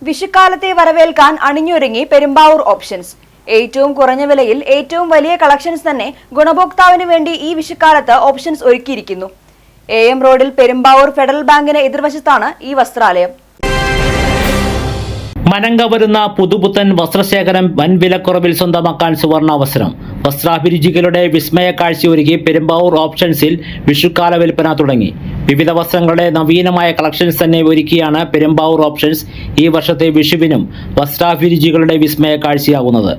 വിഷുക്കാലത്തെ വരവേൽക്കാൻ അണിഞ്ഞൊരുങ്ങി പെരുമ്പാവൂർ ഓപ്ഷൻസ്. ഏറ്റവും കുറഞ്ഞ വിലയിൽ ഏറ്റവും വലിയ കളക്ഷൻസ് തന്നെ ഗുണഭോക്താവിന് വേണ്ടി ഈ വിഷുക്കാലത്ത് ഓപ്ഷൻസ് ഒരുക്കിയിരിക്കുന്നു. AM റോഡിൽ പെരുമ്പാവൂർ ഫെഡറൽ ബാങ്കിന് എതിർവശത്താണ് ഈ വസ്ത്രാലയം. മനം കവരുന്ന പുതുപുത്തൻ വസ്ത്രശേഖരം വൻ വിലക്കുറവിൽ സ്വന്തമാക്കാൻ സുവർണ അവസരം. വസ്ത്രാഭിരുചികളുടെ വിസ്മയ കാഴ്ചയൊരുക്കി പെരുമ്പാവൂർ ഓപ്ഷൻസിൽ വിഷുക്കാല വിൽപ്പന തുടങ്ങി. വിവിധ വസ്ത്രങ്ങളുടെ നവീനമായ കളക്ഷൻസ് തന്നെ ഒരുക്കിയാണ് പെരുമ്പാവൂർ ഓപ്ഷൻസ് ഈ വർഷത്തെ വിഷുവിനും വസ്ത്രാഭിരുചികളുടെ വിസ്മയ കാഴ്ചയാകുന്നത്.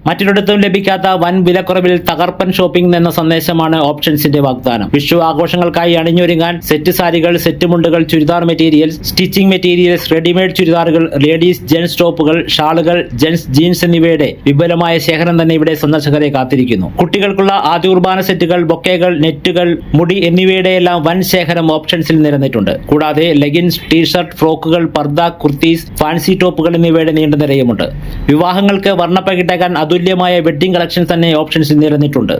മറ്റൊരിടത്തും ലഭിക്കാത്ത വൻ വിലക്കുറവിൽ തകർപ്പൻ ഷോപ്പിംഗ് എന്ന സന്ദേശമാണ് ഓപ്ഷൻസിന്റെ വാഗ്ദാനം. വിഷു ആഘോഷങ്ങൾക്കായി അണിഞ്ഞൊരുങ്ങാൻ സെറ്റ് സാരികൾ, സെറ്റ് മുണ്ടുകൾ, churidar materials, stitching materials, readymade ചുരിദാറുകൾ, ലേഡീസ് ജെൻസ് ടോപ്പുകൾ, ഷാളുകൾ, ജെൻസ് ജീൻസ് എന്നിവയുടെ വിപുലമായ ശേഖരം തന്നെ ഇവിടെ സന്ദർശകരെ കാത്തിരിക്കുന്നു. കുട്ടികൾക്കുള്ള ആദ്യ കുർബാന സെറ്റുകൾ, ബൊക്കേകൾ, നെറ്റുകൾ, മുടി എന്നിവയുടെ എല്ലാം വൻ ശേഖരം ഓപ്ഷൻസിൽ നിരന്നിട്ടുണ്ട്. കൂടാതെ ലെഗിൻസ്, ടീഷർട്ട്, ഫ്രോക്കുകൾ, പർദ്ദ, കുർത്തീസ്, ഫാൻസി ടോപ്പുകൾ എന്നിവയുടെ നീണ്ട നിരയുമുണ്ട്. വിവാഹങ്ങൾക്ക് വർണ്ണപ്പകിട്ടേക്കാൻ അതുല്യമായ വെഡ്ഡിംഗ് കളക്ഷൻ തന്നെ ഓപ്ഷൻസിൽ നിരന്നിട്ടുണ്ട്.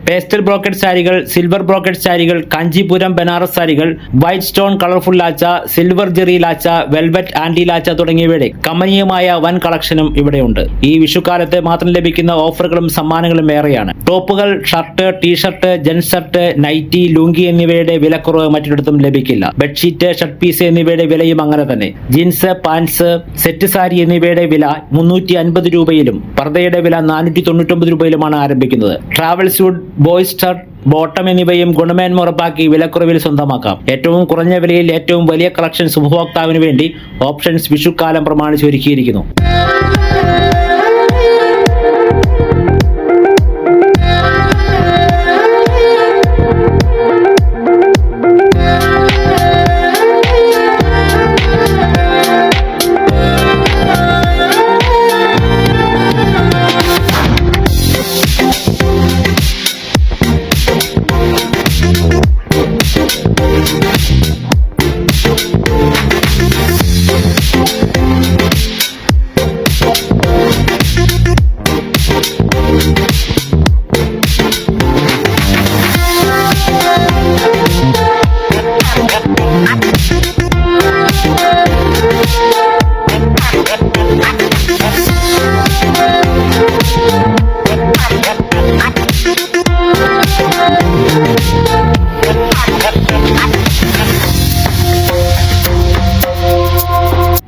പേസ്റ്റൽ ബ്രോക്കറ്റ് സാരികൾ, സിൽവർ ബ്രോക്കറ്റ് സാരികൾ, കാഞ്ചീപുരം ബനാറസ് സാരികൾ, വൈറ്റ് സ്റ്റോൺ കളർഫുൾ ലാച്ച, സിൽവർ ജെറി ലാച്ച, വെൽവെറ്റ് ആന്റി ലാച്ച തുടങ്ങിയവയുടെ കമനീയമായ വൻ കളക്ഷനും ഇവിടെയുണ്ട്. ഈ വിഷുക്കാലത്ത് മാത്രം ലഭിക്കുന്ന ഓഫറുകളും സമ്മാനങ്ങളും ഏറെയാണ്. ടോപ്പുകൾ, shirt, T shirt, gents shirt, nighty, lungi എന്നിവയുടെ വിലക്കുറവ് മറ്റൊരിടത്തും ലഭിക്കില്ല. ബെഡ്ഷീറ്റ്, ഷർട്ട് പീസ് എന്നിവയുടെ വിലയും അങ്ങനെ തന്നെ. ജീൻസ്, പാൻസ്, സെറ്റ് സാരി എന്നിവയുടെ വില 350 രൂപയിലും പർദ്ദയുടെ വില 499 രൂപയിലുമാണ് ആരംഭിക്കുന്നത്. Travel suit, boys shirt, bottom എന്നിവയും ഗുണമേന്മ ഉറപ്പാക്കി വിലക്കുറവിൽ സ്വന്തമാക്കാം. ഏറ്റവും കുറഞ്ഞ വിലയിൽ ഏറ്റവും വലിയ കളക്ഷൻസ് ഉപഭോക്താവിന് വേണ്ടി ഓപ്ഷൻസ് വിഷുക്കാലം പ്രമാണിച്ച് ഒരുക്കിയിരിക്കുന്നു.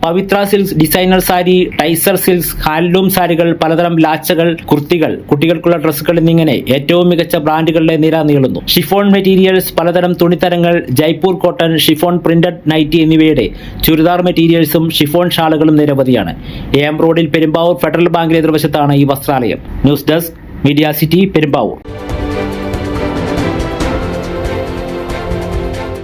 പവിത്ര സിൽക്സ് ഡിസൈനർ സാരി, ടൈസർ സിൽക്സ്, ഹാൻഡ്ലൂം സാരികൾ, പലതരം ലാച്ചകൾ, കുർത്തികൾ, കുട്ടികൾക്കുള്ള ഡ്രസ്സുകൾ എന്നിങ്ങനെ ഏറ്റവും മികച്ച ബ്രാൻഡുകളുടെ നിര നീളുന്നു. ഷിഫോൺ മെറ്റീരിയൽസ്, പലതരം തുണിത്തരങ്ങൾ, Jaipur cotton, chiffon printed nighty എന്നിവയുടെ ചുരിദാർ മെറ്റീരിയൽസും ഷിഫോൺ ഷാളുകളും നിരവധിയാണ്. AM റോഡിൽ പെരുമ്പാവൂർ ഫെഡറൽ ബാങ്കിന് എതിർവശത്താണ് ഈ വസ്ത്രാലയം. News desk media city Perumbavoor.